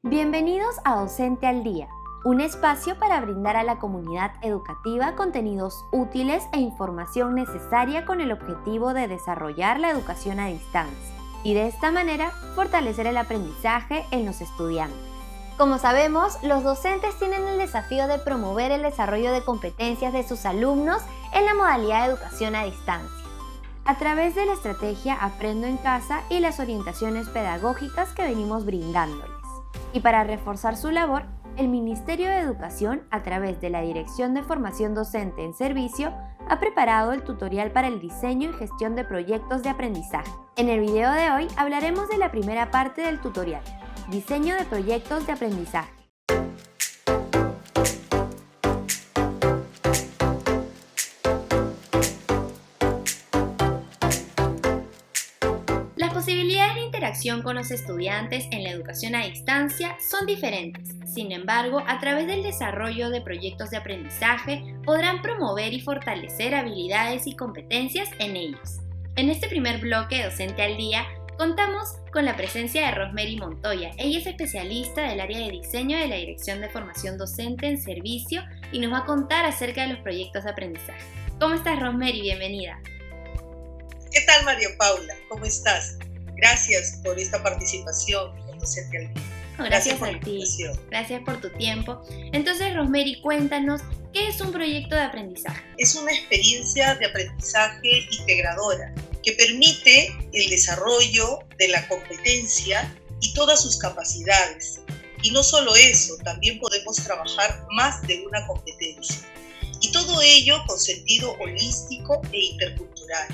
Bienvenidos a Docente al Día, un espacio para brindar a la comunidad educativa contenidos útiles e información necesaria con el objetivo de desarrollar la educación a distancia y de esta manera fortalecer el aprendizaje en los estudiantes. Como sabemos, los docentes tienen el desafío de promover el desarrollo de competencias de sus alumnos en la modalidad de educación a distancia, a través de la estrategia Aprendo en Casa y las orientaciones pedagógicas que venimos brindándoles. Y para reforzar su labor, el Ministerio de Educación, a través de la Dirección de Formación Docente en Servicio, ha preparado el tutorial para el diseño y gestión de proyectos de aprendizaje. En el video de hoy hablaremos de la primera parte del tutorial, diseño de proyectos de aprendizaje. Las posibilidades de interacción con los estudiantes en la educación a distancia son diferentes. Sin embargo, a través del desarrollo de proyectos de aprendizaje podrán promover y fortalecer habilidades y competencias en ellos. En este primer bloque de Docente al Día, contamos con la presencia de Rosemary Montoya. Ella es especialista del área de diseño de la Dirección de Formación Docente en Servicio y nos va a contar acerca de los proyectos de aprendizaje. ¿Cómo estás, Rosemary? Bienvenida. ¿Qué tal, María Paula? ¿Cómo estás? Gracias por esta participación en Docente al Día. Gracias a ti. Gracias por tu tiempo. Entonces, Rosemary, cuéntanos, ¿qué es un proyecto de aprendizaje? Es una experiencia de aprendizaje integradora que permite el desarrollo de la competencia y todas sus capacidades. Y no solo eso, también podemos trabajar más de una competencia. Y todo ello con sentido holístico e intercultural,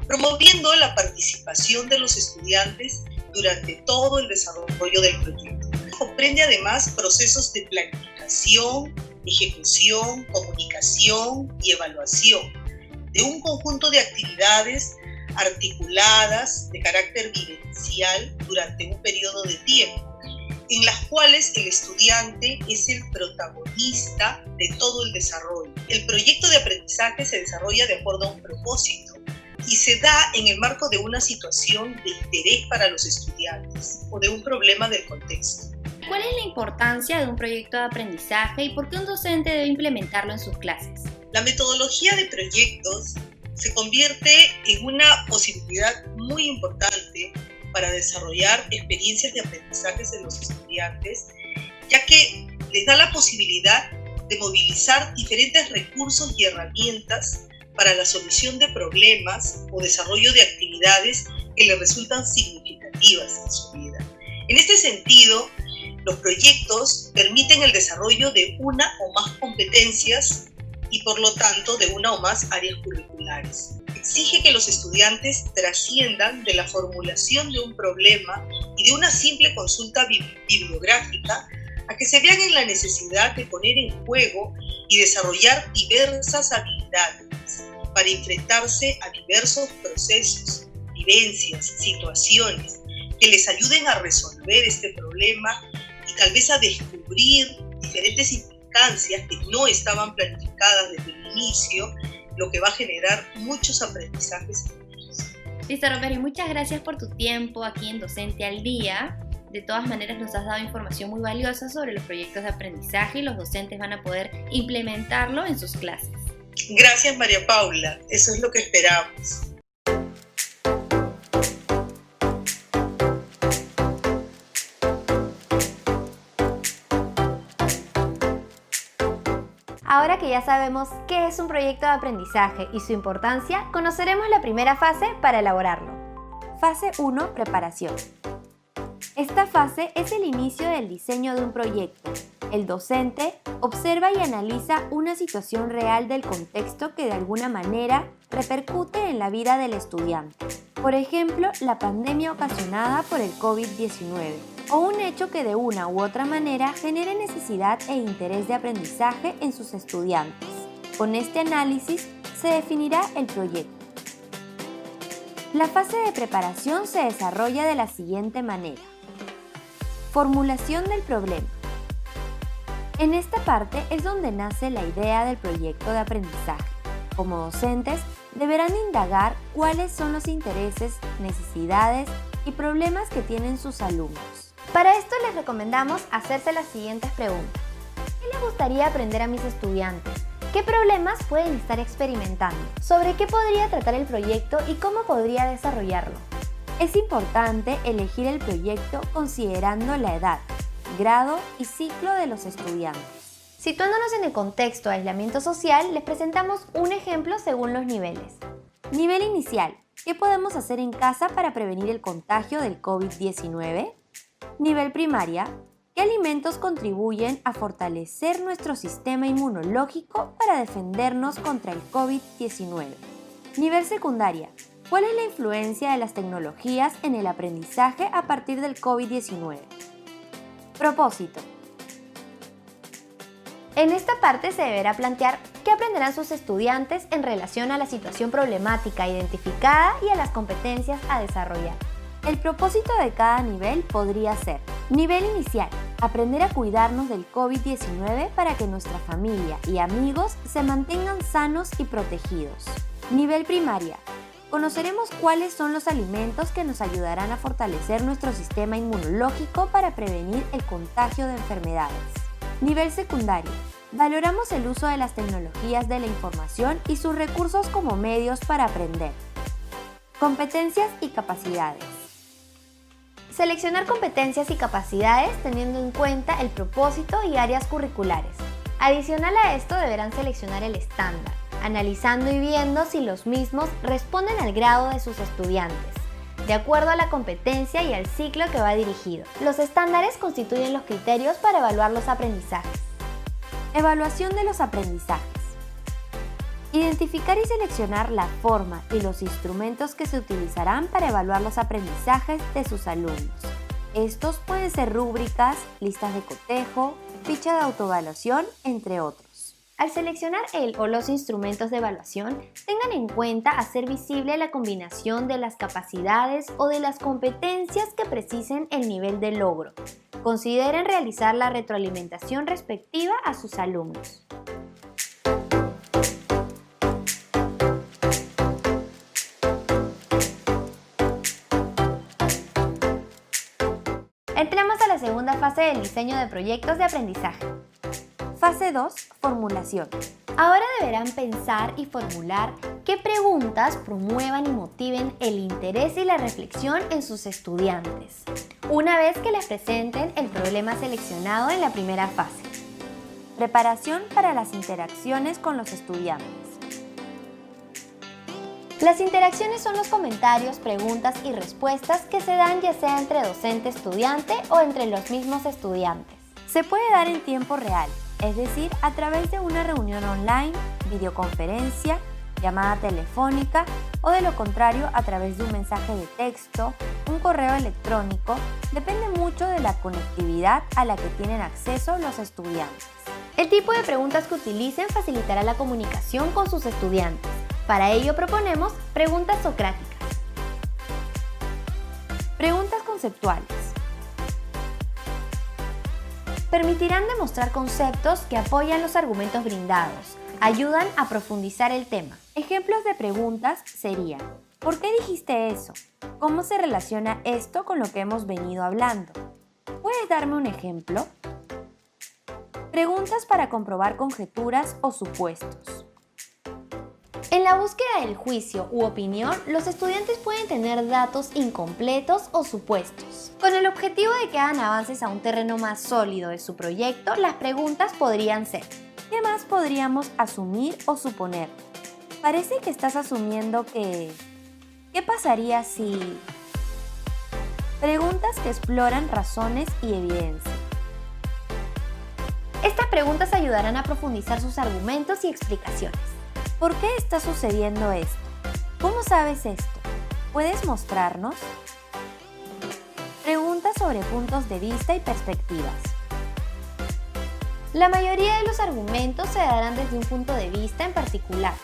promoviendo la participación de los estudiantes durante todo el desarrollo del proyecto. Comprende además procesos de planificación, ejecución, comunicación y evaluación de un conjunto de actividades articuladas de carácter vivencial durante un periodo de tiempo, en las cuales el estudiante es el protagonista de todo el desarrollo. El proyecto de aprendizaje se desarrolla de acuerdo a un propósito y se da en el marco de una situación de interés para los estudiantes o de un problema del contexto. ¿Cuál es la importancia de un proyecto de aprendizaje y por qué un docente debe implementarlo en sus clases? La metodología de proyectos se convierte en una posibilidad muy importante para desarrollar experiencias de aprendizaje en los estudiantes, ya que les da la posibilidad de movilizar diferentes recursos y herramientas para la solución de problemas o desarrollo de actividades que les resultan significativas en su vida. En este sentido, los proyectos permiten el desarrollo de una o más competencias y por lo tanto de una o más áreas curriculares. Exige que los estudiantes trasciendan de la formulación de un problema y de una simple consulta bibliográfica a que se vean en la necesidad de poner en juego y desarrollar diversas habilidades para enfrentarse a diversos procesos, vivencias, situaciones que les ayuden a resolver este problema y tal vez a descubrir diferentes implicancias que no estaban planificadas desde el inicio, lo que va a generar muchos aprendizajes en ellos. Listo, Rosemary, muchas gracias por tu tiempo aquí en Docente al Día. De todas maneras nos has dado información muy valiosa sobre los proyectos de aprendizaje y los docentes van a poder implementarlo en sus clases. Gracias, María Paula. Eso es lo que esperamos. Ahora que ya sabemos qué es un proyecto de aprendizaje y su importancia, conoceremos la primera fase para elaborarlo. Fase 1. Preparación. Esta fase es el inicio del diseño de un proyecto. El docente observa y analiza una situación real del contexto que de alguna manera repercute en la vida del estudiante. Por ejemplo, la pandemia ocasionada por el COVID-19 o un hecho que de una u otra manera genere necesidad e interés de aprendizaje en sus estudiantes. Con este análisis se definirá el proyecto. La fase de preparación se desarrolla de la siguiente manera. Formulación del problema. En esta parte es donde nace la idea del proyecto de aprendizaje. Como docentes, deberán indagar cuáles son los intereses, necesidades y problemas que tienen sus alumnos. Para esto les recomendamos hacerse las siguientes preguntas. ¿Qué les gustaría aprender a mis estudiantes? ¿Qué problemas pueden estar experimentando? ¿Sobre qué podría tratar el proyecto y cómo podría desarrollarlo? Es importante elegir el proyecto considerando la edad, grado y ciclo de los estudiantes. Situándonos en el contexto de aislamiento social, les presentamos un ejemplo según los niveles. Nivel inicial. ¿Qué podemos hacer en casa para prevenir el contagio del COVID-19? Nivel primaria. ¿Qué alimentos contribuyen a fortalecer nuestro sistema inmunológico para defendernos contra el COVID-19? Nivel secundaria. ¿Cuál es la influencia de las tecnologías en el aprendizaje a partir del COVID-19? Propósito. En esta parte se deberá plantear qué aprenderán sus estudiantes en relación a la situación problemática identificada y a las competencias a desarrollar. El propósito de cada nivel podría ser: nivel inicial, aprender a cuidarnos del COVID-19 para que nuestra familia y amigos se mantengan sanos y protegidos. Nivel primaria, conoceremos cuáles son los alimentos que nos ayudarán a fortalecer nuestro sistema inmunológico para prevenir el contagio de enfermedades. Nivel secundario, valoramos el uso de las tecnologías de la información y sus recursos como medios para aprender. Competencias y capacidades. Seleccionar competencias y capacidades teniendo en cuenta el propósito y áreas curriculares. Adicional a esto deberán seleccionar el estándar, analizando y viendo si los mismos responden al grado de sus estudiantes, de acuerdo a la competencia y al ciclo que va dirigido. Los estándares constituyen los criterios para evaluar los aprendizajes. Evaluación de los aprendizajes. Identificar y seleccionar la forma y los instrumentos que se utilizarán para evaluar los aprendizajes de sus alumnos. Estos pueden ser rúbricas, listas de cotejo, ficha de autoevaluación, entre otros. Al seleccionar el o los instrumentos de evaluación, tengan en cuenta hacer visible la combinación de las capacidades o de las competencias que precisen el nivel de logro. Consideren realizar la retroalimentación respectiva a sus alumnos. Entramos a la segunda fase del diseño de proyectos de aprendizaje. Fase 2. Formulación. Ahora deberán pensar y formular qué preguntas promuevan y motiven el interés y la reflexión en sus estudiantes, una vez que les presenten el problema seleccionado en la primera fase. Preparación para las interacciones con los estudiantes. Las interacciones son los comentarios, preguntas y respuestas que se dan ya sea entre docente-estudiante o entre los mismos estudiantes. Se puede dar en tiempo real, es decir, a través de una reunión online, videoconferencia, llamada telefónica o de lo contrario a través de un mensaje de texto, un correo electrónico, depende mucho de la conectividad a la que tienen acceso los estudiantes. El tipo de preguntas que utilicen facilitará la comunicación con sus estudiantes. Para ello proponemos preguntas socráticas. Preguntas conceptuales. Permitirán demostrar conceptos que apoyan los argumentos brindados, ayudan a profundizar el tema. Ejemplos de preguntas serían: ¿por qué dijiste eso? ¿Cómo se relaciona esto con lo que hemos venido hablando? ¿Puedes darme un ejemplo? Preguntas para comprobar conjeturas o supuestos. En la búsqueda del juicio u opinión, los estudiantes pueden tener datos incompletos o supuestos. Con el objetivo de que hagan avances a un terreno más sólido de su proyecto, las preguntas podrían ser: ¿qué más podríamos asumir o suponer? Parece que estás asumiendo que... ¿Qué pasaría si...? Preguntas que exploran razones y evidencia. Estas preguntas ayudarán a profundizar sus argumentos y explicaciones. ¿Por qué está sucediendo esto? ¿Cómo sabes esto? ¿Puedes mostrarnos? Preguntas sobre puntos de vista y perspectivas. La mayoría de los argumentos se darán desde un punto de vista en particular.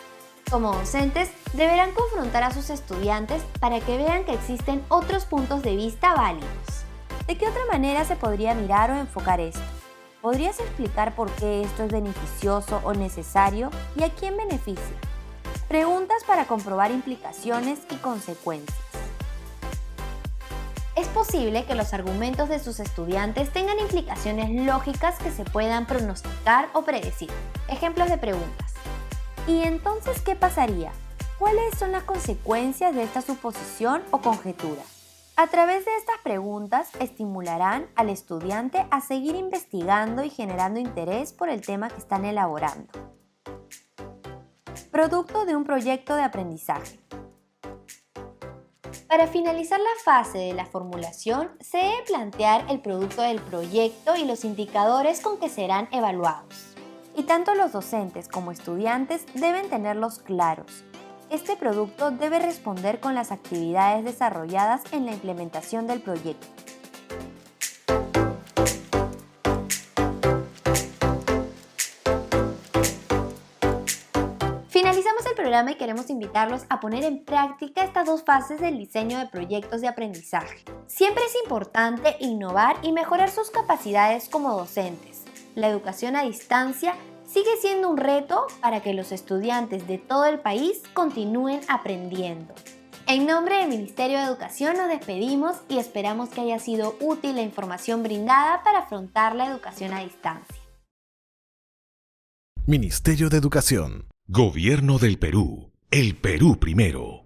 Como docentes, deberán confrontar a sus estudiantes para que vean que existen otros puntos de vista válidos. ¿De qué otra manera se podría mirar o enfocar esto? ¿Podrías explicar por qué esto es beneficioso o necesario y a quién beneficia? Preguntas para comprobar implicaciones y consecuencias. Es posible que los argumentos de sus estudiantes tengan implicaciones lógicas que se puedan pronosticar o predecir. Ejemplos de preguntas. ¿Y entonces qué pasaría? ¿Cuáles son las consecuencias de esta suposición o conjetura? A través de estas preguntas estimularán al estudiante a seguir investigando y generando interés por el tema que están elaborando. Producto de un proyecto de aprendizaje. Para finalizar la fase de la formulación, se debe plantear el producto del proyecto y los indicadores con que serán evaluados. Y tanto los docentes como estudiantes deben tenerlos claros. Este producto debe responder con las actividades desarrolladas en la implementación del proyecto. Finalizamos el programa y queremos invitarlos a poner en práctica estas dos fases del diseño de proyectos de aprendizaje. Siempre es importante innovar y mejorar sus capacidades como docentes. La educación a distancia sigue siendo un reto para que los estudiantes de todo el país continúen aprendiendo. En nombre del Ministerio de Educación nos despedimos y esperamos que haya sido útil la información brindada para afrontar la educación a distancia. Ministerio de Educación. Gobierno del Perú. El Perú primero.